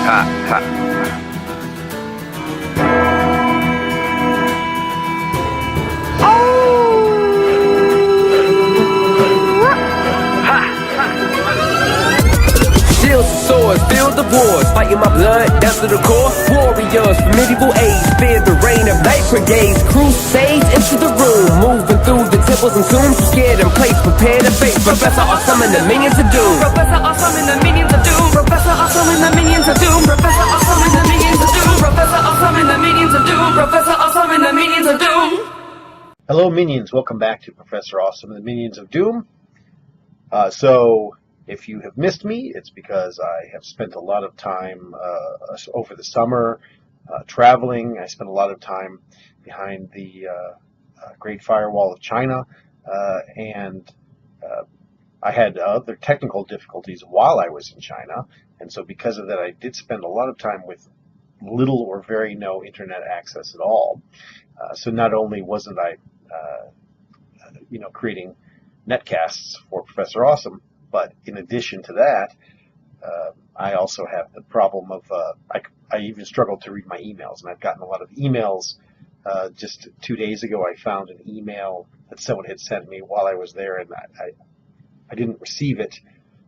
Ha, ha. Shields and swords, feel the wars, fighting my blood down to the core. Warriors from medieval age, fear the reign of night brigades. Crusades into the room, moving through the temples and tombs. Scared and placed, prepare to face Professor Awesome and the minions of doom. Professor Awesome and the minions of doom. Professor Awesome and the minions of doom. Professor Awesome and the minions of doom. Professor Awesome and the minions of doom. Professor Awesome and the minions of doom. Hello, minions. Welcome back to Professor Awesome and the Minions of Doom. So, if you have missed me, it's because I have spent a lot of time over the summer traveling. I spent a lot of time behind the Great Firewall of China, and I had other technical difficulties while I was in China, and so because of that, I did spend a lot of time with little or very no internet access at all. So not only wasn't I creating netcasts for Professor Awesome, but in addition to that, I also have the problem of I even struggled to read my emails, and I've gotten a lot of emails. Just 2 days ago, I found an email that someone had sent me while I was there, and I didn't receive it,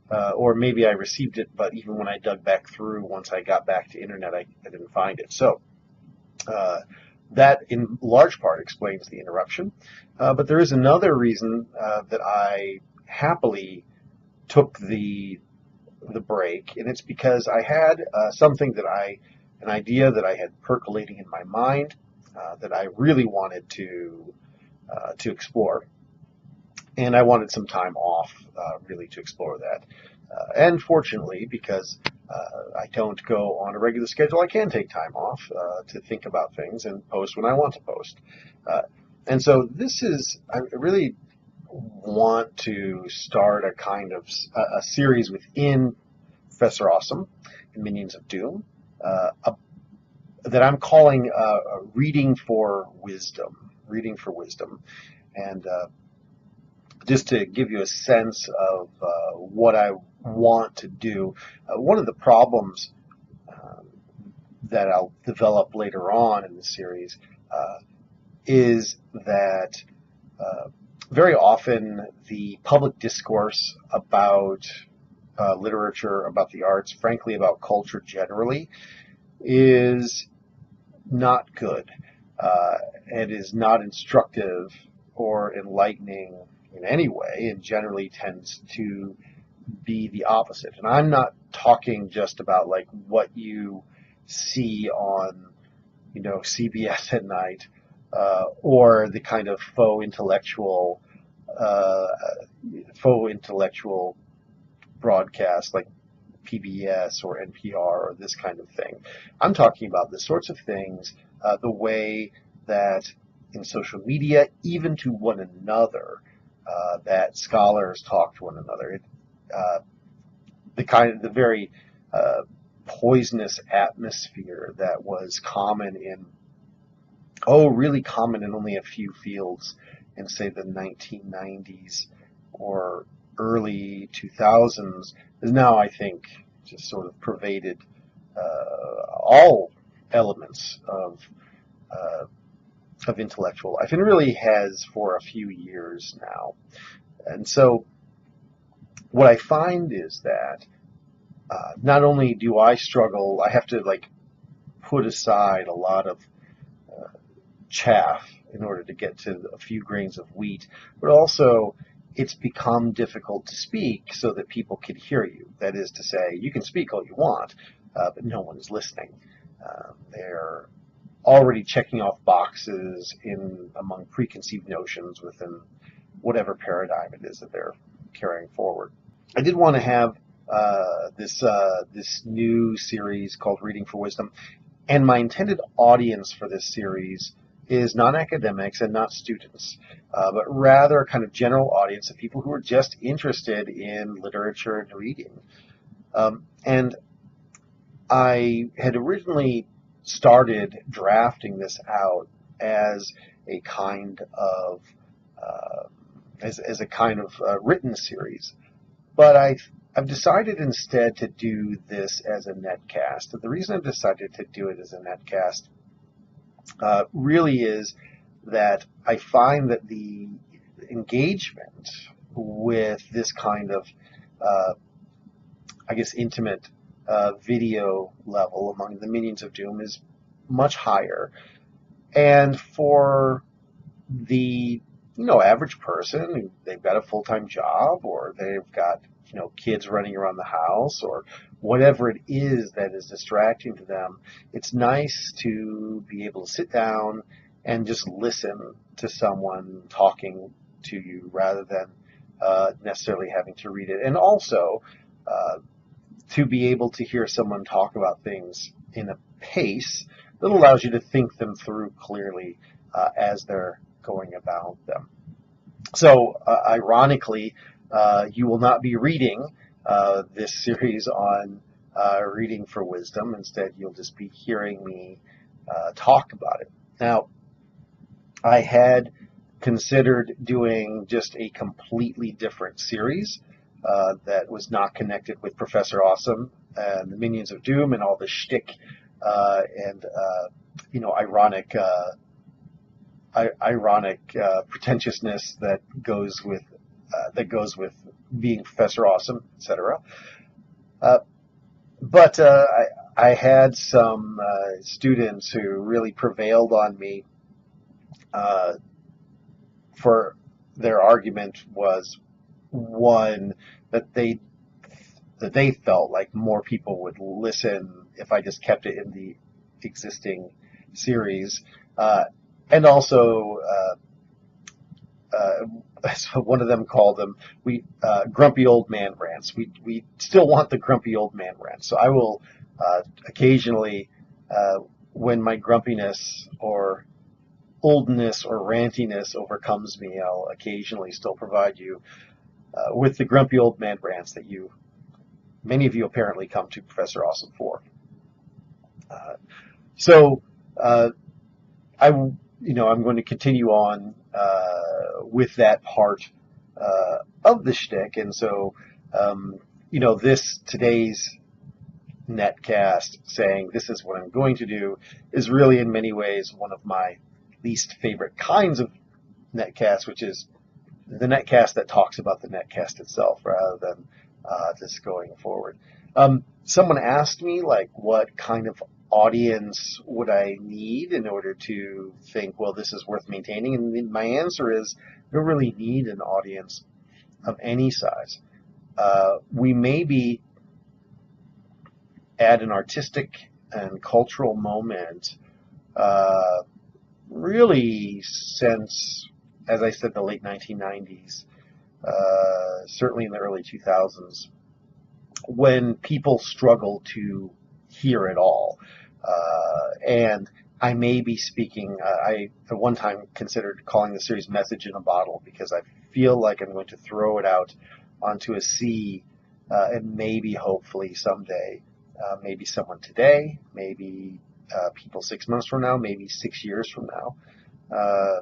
or maybe I received it, but even when I dug back through, once I got back to internet, I didn't find it. So that in large part explains the interruption, but there is another reason that I happily took the break, and it's because I had an idea that I had percolating in my mind that I really wanted to explore, and I wanted some time off really to explore that. And fortunately, because I don't go on a regular schedule, I can take time off to think about things and post when I want to post. And so I really want to start a kind of a series within Professor Awesome and Minions of Doom that I'm calling Reading for Wisdom. Reading for Wisdom. And just to give you a sense of what I want to do, one of the problems that I'll develop later on in the series is that very often the public discourse about literature, about the arts, frankly about culture generally, is not good and is not instructive or enlightening in any way, and generally tends to be the opposite. And I'm not talking just about like what you see on CBS at night, or the kind of faux intellectual broadcast like PBS or NPR or this kind of thing. I'm talking about the sorts of things, the way that in social media, even to one another, that scholars talk to one another. The very poisonous atmosphere that was really common in only a few fields in, say, the 1990s or early 2000s, is now, I think, just sort of pervaded all elements of intellectual life, and really has for a few years now. And so what I find is that not only do I struggle, I have to put aside a lot of chaff in order to get to a few grains of wheat, but also it's become difficult to speak so that people can hear you. That is to say, you can speak all you want, but no one is listening. They're already checking off boxes among preconceived notions within whatever paradigm it is that they're carrying forward. I did want to have this new series called Reading for Wisdom, and my intended audience for this series is not academics and not students, but rather a kind of general audience of people who are just interested in literature and reading. And I had originally started drafting this out as a kind of written series, but I I've decided instead to do this as a netcast. And the reason I've decided to do it as a netcast really is that I find that the engagement with this kind of, intimate video level among the Minions of Doom is much higher. And for the average person, they've got a full-time job, or they've got kids running around the house, or whatever it is that is distracting to them, it's nice to be able to sit down and just listen to someone talking to you rather than necessarily having to read it. And also to be able to hear someone talk about things in a pace that allows you to think them through clearly as they're going about them. So, ironically, you will not be reading this series on reading for wisdom. Instead, you'll just be hearing me talk about it. Now, I had considered doing just a completely different series that was not connected with Professor Awesome and the Minions of Doom and all the shtick and ironic pretentiousness that goes with being Professor Awesome, etc. But I had some students who really prevailed on me. For their argument was one that they felt like more people would listen if I just kept it in the existing series, and also one of them called them grumpy old man rants. We still want the grumpy old man rants. So I will occasionally, when my grumpiness or oldness or rantiness overcomes me, I'll occasionally still provide you with the grumpy old man rants that many of you apparently come to Professor Awesome for. I'm going to continue on with that part of the shtick, and so today's netcast saying this is what I'm going to do is really in many ways one of my least favorite kinds of netcast, which is the netcast that talks about the netcast itself rather than just going forward. Someone asked me, what kind of audience would I need in order to think, well, this is worth maintaining? And my answer is, I don't really need an audience of any size. We maybe at an artistic and cultural moment, really since, as I said, the late 1990s, certainly in the early 2000s, when people struggle to hear it all. And I may be speaking, I at one time considered calling the series Message in a Bottle, because I feel like I'm going to throw it out onto a sea, and maybe, hopefully, someday, maybe someone today, maybe people 6 months from now, maybe 6 years from now,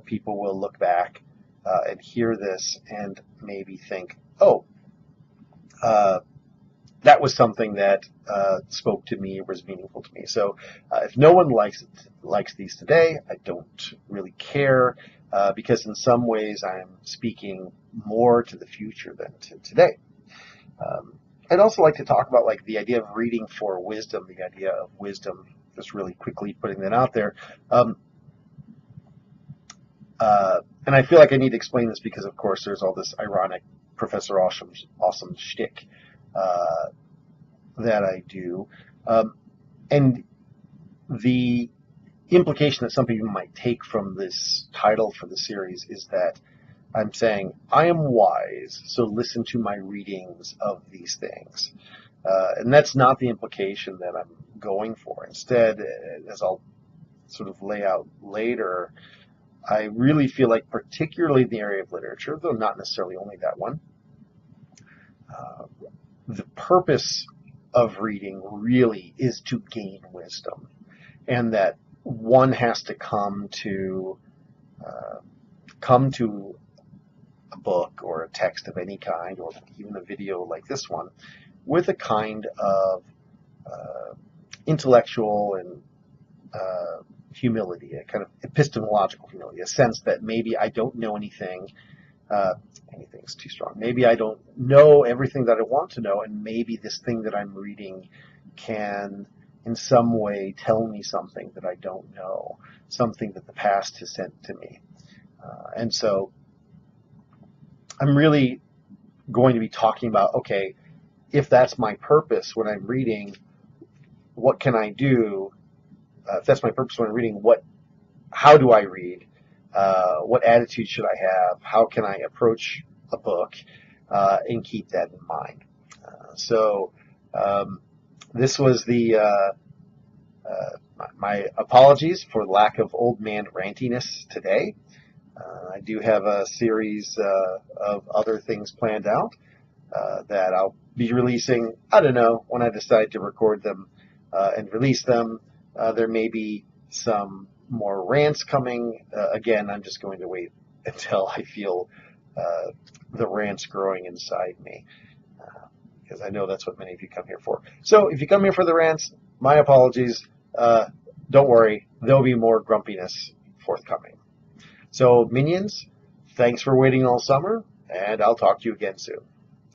people will look back and hear this and maybe think, oh, that was something that spoke to me or was meaningful to me. So if no one likes these today, I don't really care, because in some ways I'm speaking more to the future than to today. I'd also like to talk about the idea of reading for wisdom, the idea of wisdom, just really quickly putting that out there. And I feel like I need to explain this because, of course, there's all this ironic Professor Awesome shtick that I do. And the implication that some people might take from this title for the series is that I'm saying, I am wise, so listen to my readings of these things. And that's not the implication that I'm going for. Instead, as I'll sort of lay out later, I really feel like, particularly in the area of literature, though not necessarily only that one, the purpose of reading really is to gain wisdom, and that one has to come to a book or a text of any kind, or even a video like this one, with a kind of intellectual and humility, a kind of epistemological humility, a sense that maybe I don't know anything. Anything's too strong. Maybe I don't know everything that I want to know, and maybe this thing that I'm reading can in some way tell me something that I don't know, something that the past has sent to me. And so I'm really going to be talking about, okay, if that's my purpose when I'm reading, what can I do? If that's my purpose when I'm reading, how do I read? What attitude should I have? How can I approach a book and keep that in mind? So this was my apologies for lack of old man rantiness today. I do have a series of other things planned out that I'll be releasing, I don't know, when I decide to record them and release them. There may be some more rants coming. Again, I'm just going to wait until I feel the rants growing inside me, because I know that's what many of you come here for. So if you come here for the rants, my apologies. Don't worry, there'll be more grumpiness forthcoming. So, minions, thanks for waiting all summer, and I'll talk to you again soon.